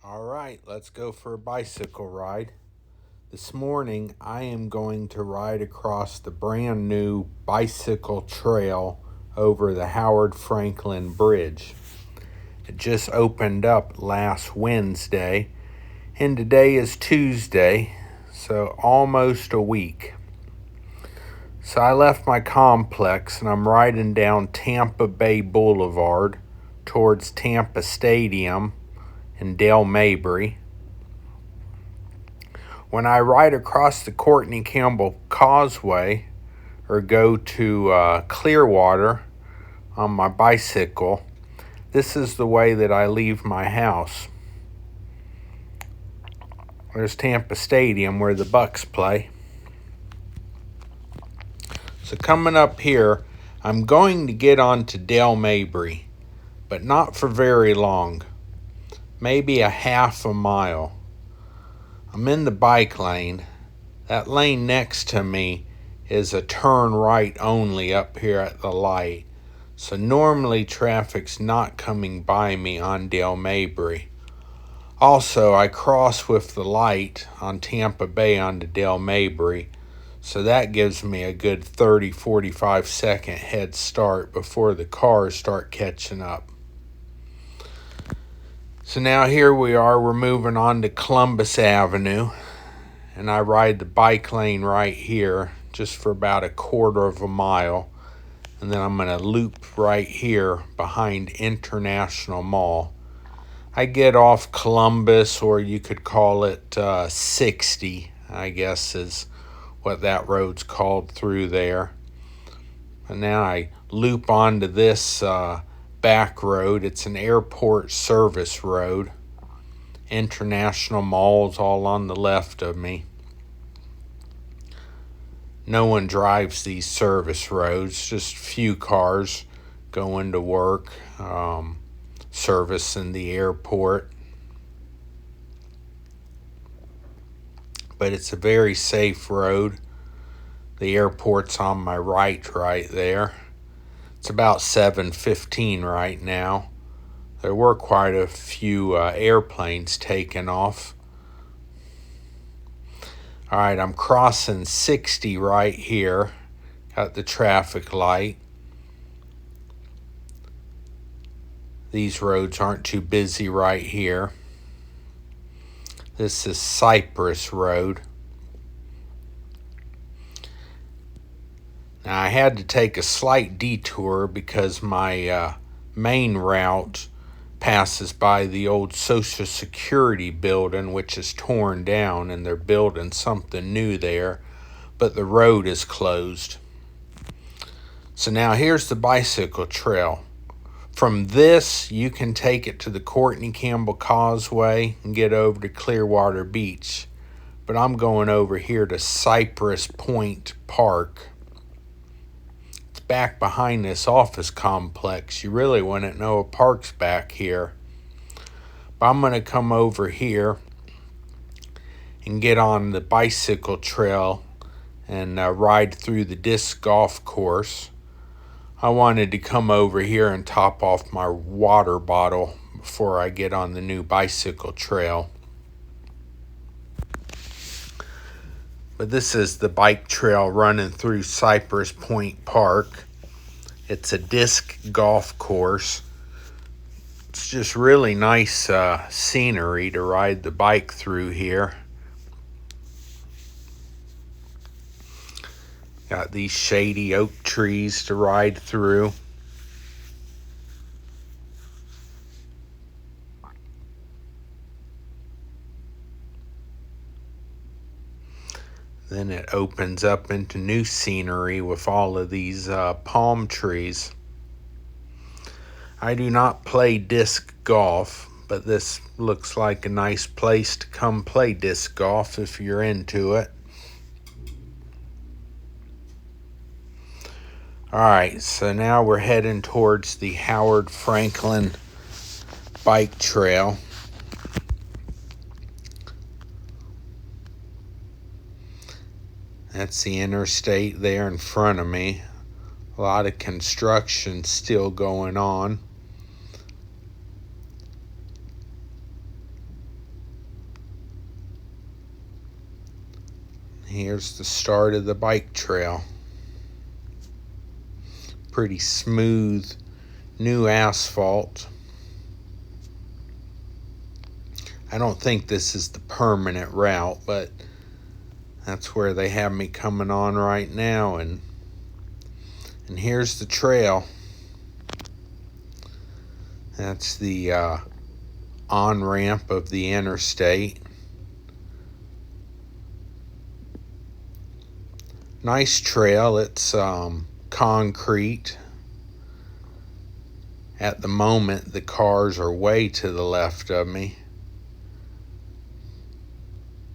All right, let's go for a bicycle ride. This morning, I am going to ride across the brand new bicycle trail over the Howard Franklin Bridge. It just opened up last Wednesday, and today is Tuesday, so almost a week. So I left my complex and I'm riding down Tampa Bay Boulevard towards Tampa Stadium in Dale Mabry. When I ride across the Courtney Campbell Causeway or go to Clearwater on my bicycle, this is the way that I leave my house. There's Tampa Stadium where the Bucks play. So coming up here, I'm going to get onto Dale Mabry, but not for very long. Maybe a half a mile. I'm in the bike lane. That lane next to me is a turn right only up here at the light. So normally traffic's not coming by me on Dale Mabry. Also, I cross with the light on Tampa Bay onto Dale Mabry. So that gives me a good 30-45 second head start before the cars start catching up. So now here we are, we're moving on to Columbus Avenue, and I ride the bike lane right here just for about a quarter of a mile, and then I'm going to loop right here behind International Mall. I get off Columbus, or you could call it 60, I guess is what that road's called through there. And now I loop onto this back road. It's an airport service road. International Mall's all on the left of me. No one drives these service roads, just few cars going to work, servicing the airport. But it's a very safe road. The airport's on my right there. It's about 7:15 right now. There were quite a few airplanes taking off. All right, I'm crossing 60 right here. Got the traffic light. These roads aren't too busy right here. This is Cypress Road. Now I had to take a slight detour because my main route passes by the old Social Security building, which is torn down, and they're building something new there, but the road is closed. So now here's the bicycle trail. From this, you can take it to the Courtney Campbell Causeway and get over to Clearwater Beach. But I'm going over here to Cypress Point Park. It's back behind this office complex. You really wouldn't know a park's back here. But I'm going to come over here and get on the bicycle trail and ride through the disc golf course. I wanted to come over here and top off my water bottle before I get on the new bicycle trail. But this is the bike trail running through Cypress Point Park. It's a disc golf course. It's just really nice scenery to ride the bike through here. Got these shady oak trees to ride through. Then it opens up into new scenery with all of these palm trees. I do not play disc golf, but this looks like a nice place to come play disc golf if you're into it. Alright, so now we're heading towards the Howard Franklin bike trail. That's the interstate there in front of me. A lot of construction still going on. Here's the start of the bike trail. Pretty smooth, new asphalt. I don't think this is the permanent route, but that's where they have me coming on right now. And here's the trail. That's the on-ramp of the interstate. Nice trail. It's concrete. At the moment, the cars are way to the left of me.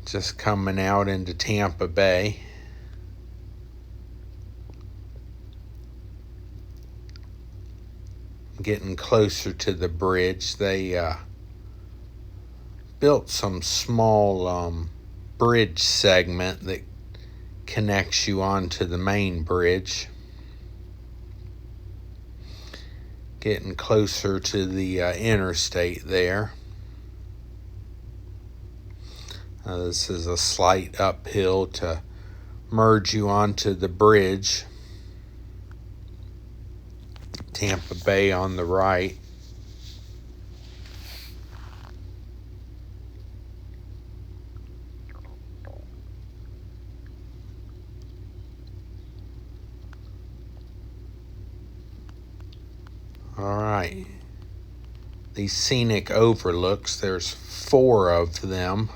Just coming out into Tampa Bay. Getting closer to the bridge. They built some small bridge segment that connects you onto the main bridge. Getting closer to the interstate there. This is a slight uphill to merge you onto the bridge. Tampa Bay on the right. All right. These scenic overlooks, there's 4 of them.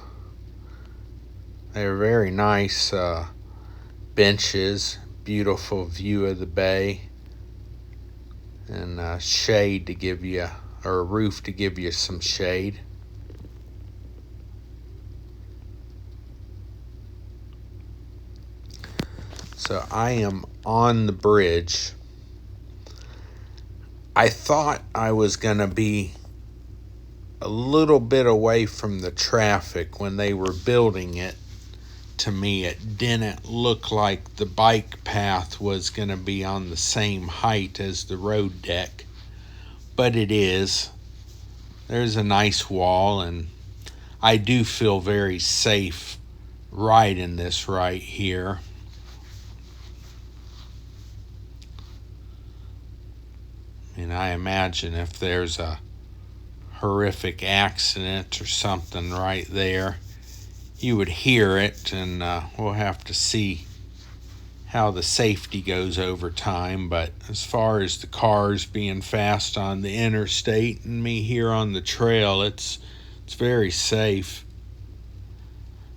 They're very nice benches, beautiful view of the bay, and shade to give you, or a roof to give you some shade. So I am on the bridge. I thought I was going to be a little bit away from the traffic when they were building it. To me, it didn't look like the bike path was going to be on the same height as the road deck, but it is. There's a nice wall, and I do feel very safe riding this right here. And I imagine if there's a horrific accident or something right there, you would hear it, and we'll have to see how the safety goes over time. But as far as the cars being fast on the interstate and me here on the trail, it's very safe.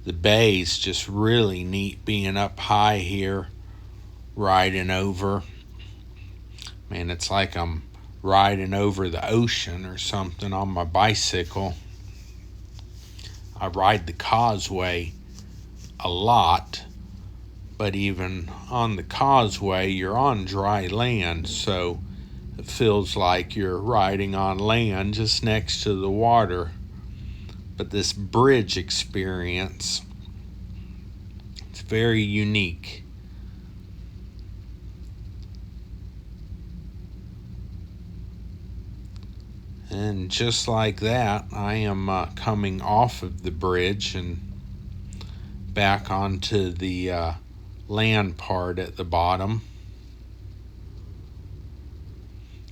The bay's just really neat being up high here, riding over. Man, it's like I'm riding over the ocean or something on my bicycle. I ride the causeway a lot, but even on the causeway, you're on dry land, so it feels like you're riding on land just next to the water. But this bridge experience, it's very unique. And just like that, I am coming off of the bridge and back onto the land part at the bottom.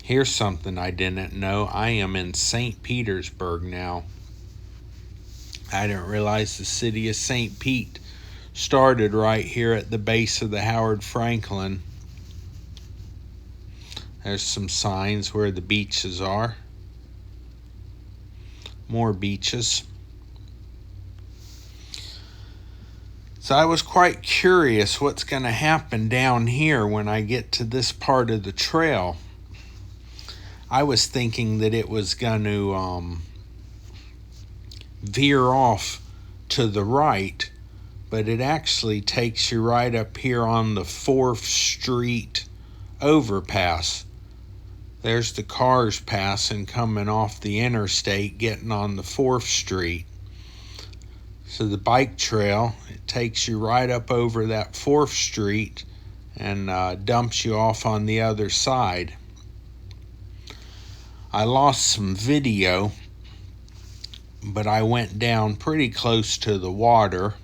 Here's something I didn't know. I am in St. Petersburg now. I didn't realize the city of St. Pete started right here at the base of the Howard Franklin. There's some signs where the beaches are. More beaches. So I was quite curious what's going to happen down here when I get to this part of the trail. I was thinking that it was going to veer off to the right, but it actually takes you right up here on the 4th Street overpass. There's the cars passing, coming off the interstate, getting on the 4th Street. So the bike trail, it takes you right up over that 4th Street and dumps you off on the other side. I lost some video, but I went down pretty close to the water,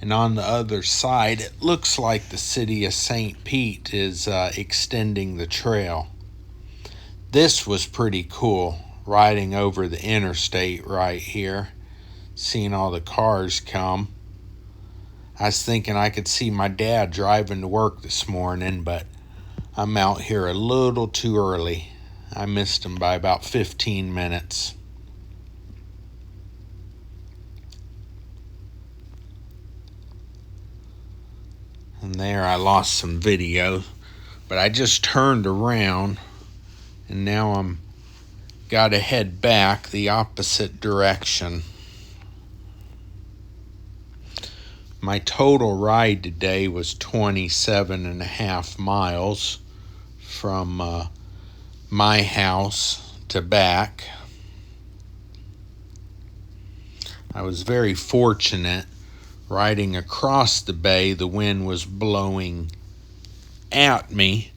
And on the other side, it looks like the city of St. Pete is extending the trail. This was pretty cool, riding over the interstate right here, seeing all the cars come. I was thinking I could see my dad driving to work this morning, but I'm out here a little too early. I missed him by about 15 minutes. And there I lost some video, but I just turned around and now I'm got to head back the opposite direction. My total ride today was 27.5 miles from my house to back. I was very fortunate. Riding across the bay, the wind was blowing at me.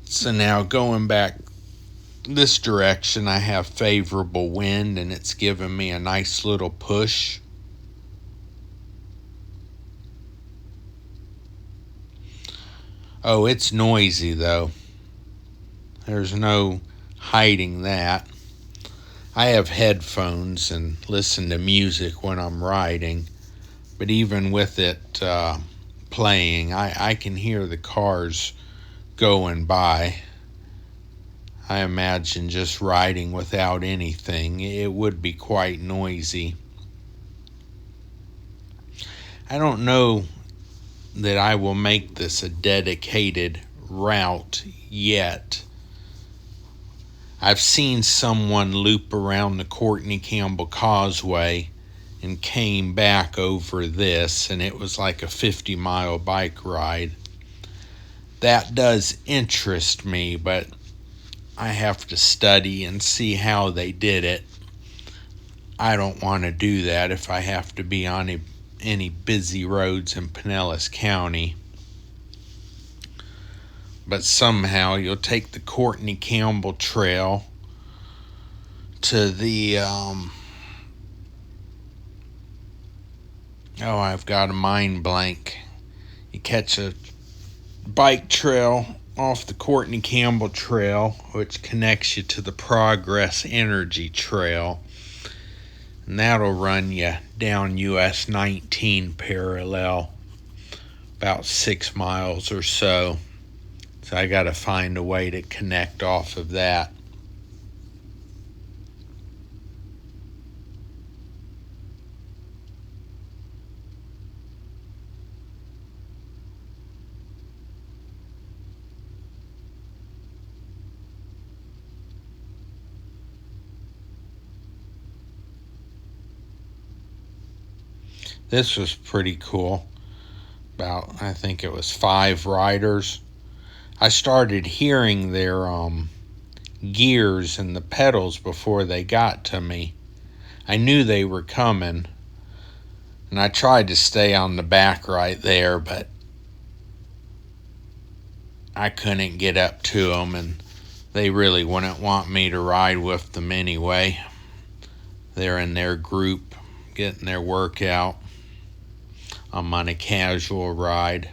So now going back this direction, I have favorable wind and it's giving me a nice little push. Oh, it's noisy though. There's no hiding that. I have headphones and listen to music when I'm riding, but even with it playing, I can hear the cars going by. I imagine just riding without anything, it would be quite noisy. I don't know that I will make this a dedicated route yet. I've seen someone loop around the Courtney Campbell Causeway and came back over this, and it was like a 50-mile bike ride. That does interest me, but I have to study and see how they did it. I don't want to do that if I have to be on any busy roads in Pinellas County. But somehow you'll take the Courtney Campbell Trail to the I've got a mind blank. You catch a bike trail off the Courtney Campbell Trail, which connects you to the Progress Energy Trail, and that'll run you down US 19 parallel about 6 miles or so. So I got to find a way to connect off of that. This was pretty cool. I think it was 5 riders. I started hearing their gears and the pedals before they got to me. I knew they were coming, and I tried to stay on the back right there, but I couldn't get up to them, and they really wouldn't want me to ride with them anyway. They're in their group, getting their workout. I'm on a casual ride.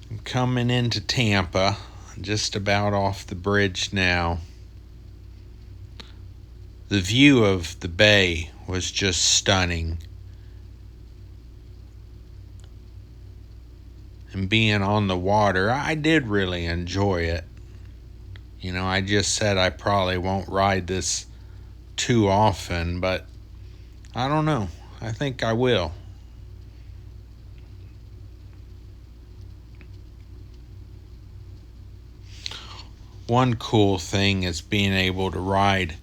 I'm coming into Tampa, just about off the bridge now. The view of the bay was just stunning. And being on the water, I did really enjoy it. You know, I just said I probably won't ride this too often, but I don't know. I think I will. One cool thing is being able to ride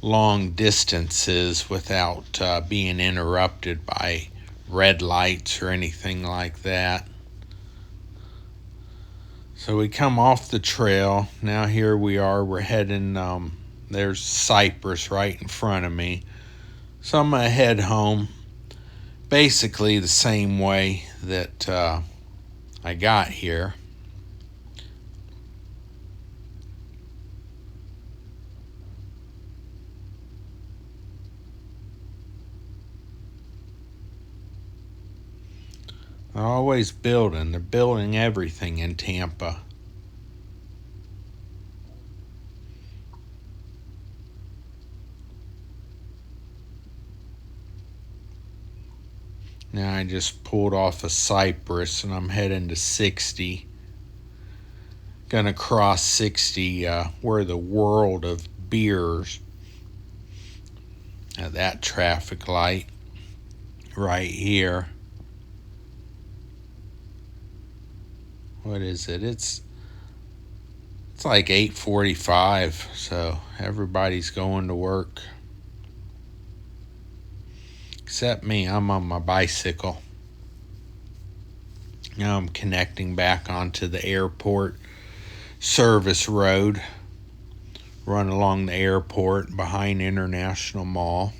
long distances without being interrupted by red lights or anything like that. So we come off the trail. Now here we are. We're heading, there's Cypress right in front of me. So I'm going to head home basically the same way that I got here. They're always building. They're building everything in Tampa. Now I just pulled off of Cypress and I'm heading to 60. Gonna cross 60 where the World of Beers at that traffic light right here. What is it? It's like 8:45, so everybody's going to work. Except me, I'm on my bicycle. Now I'm connecting back onto the airport service road. Run along the airport behind International Mall.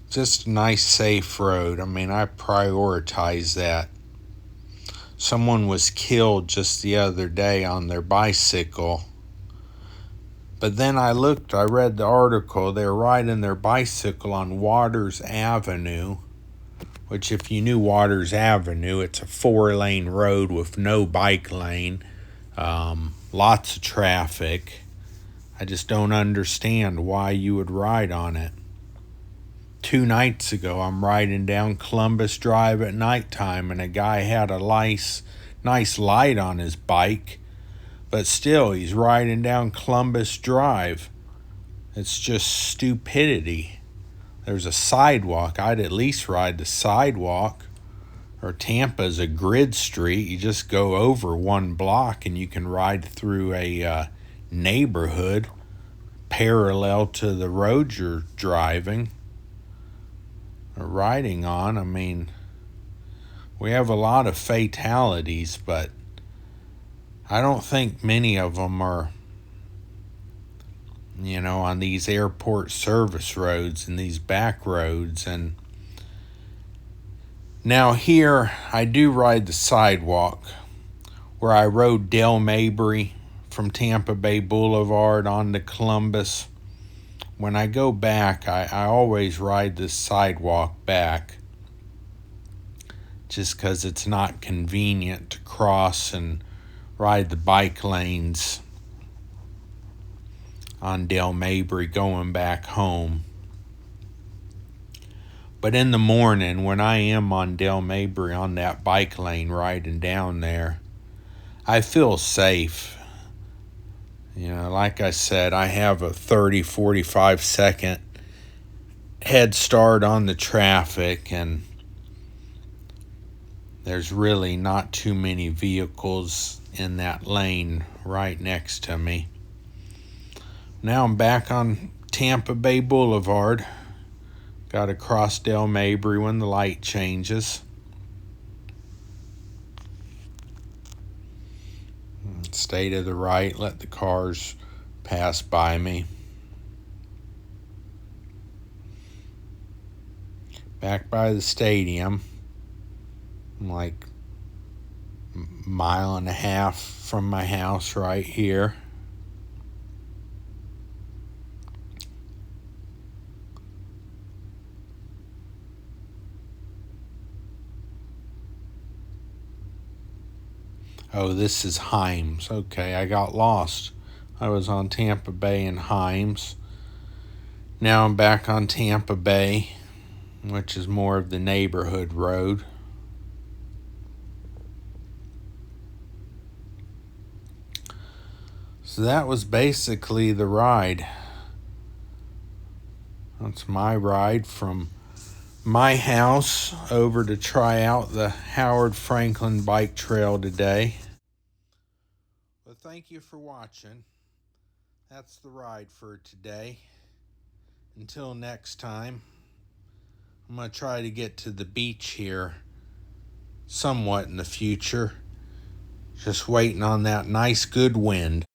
Just a nice, safe road. I mean, I prioritize that. Someone was killed just the other day on their bicycle. But then I read the article. They were riding their bicycle on Waters Avenue, which, if you knew Waters Avenue, it's a 4-lane road with no bike lane, lots of traffic. I just don't understand why you would ride on it. 2 nights ago, I'm riding down Columbus Drive at nighttime, and a guy had a nice light on his bike, but still, he's riding down Columbus Drive. It's just stupidity. There's a sidewalk. I'd at least ride the sidewalk. Or Tampa's a grid street. You just go over 1 block and you can ride through a neighborhood parallel to the road you're driving or riding on. I mean, we have a lot of fatalities, but I don't think many of them are, on these airport service roads and these back roads. And now here, I do ride the sidewalk where I rode Del Mabry from Tampa Bay Boulevard onto Columbus. When I go back, I always ride this sidewalk back just because it's not convenient to cross and ride the bike lanes on Del Mabry going back home. But in the morning, when I am on Del Mabry on that bike lane riding down there, I feel safe. Like I said, I have a 30, 45 second head start on the traffic, and there's really not too many vehicles in that lane right next to me. Now I'm back on Tampa Bay Boulevard. Got to cross Del Mabry when the light changes. Stay to the right, let the cars pass by me. Back by the stadium, I'm like a mile and a half from my house right here. Oh, this is Himes. Okay, I got lost. I was on Tampa Bay and Himes. Now I'm back on Tampa Bay, which is more of the neighborhood road. So that was basically the ride. That's my ride from my house over to try out the Howard Franklin bike trail today. Well, thank you for watching. That's the ride for today. Until next time, I'm going to try to get to the beach here somewhat in the future. Just waiting on that nice good wind.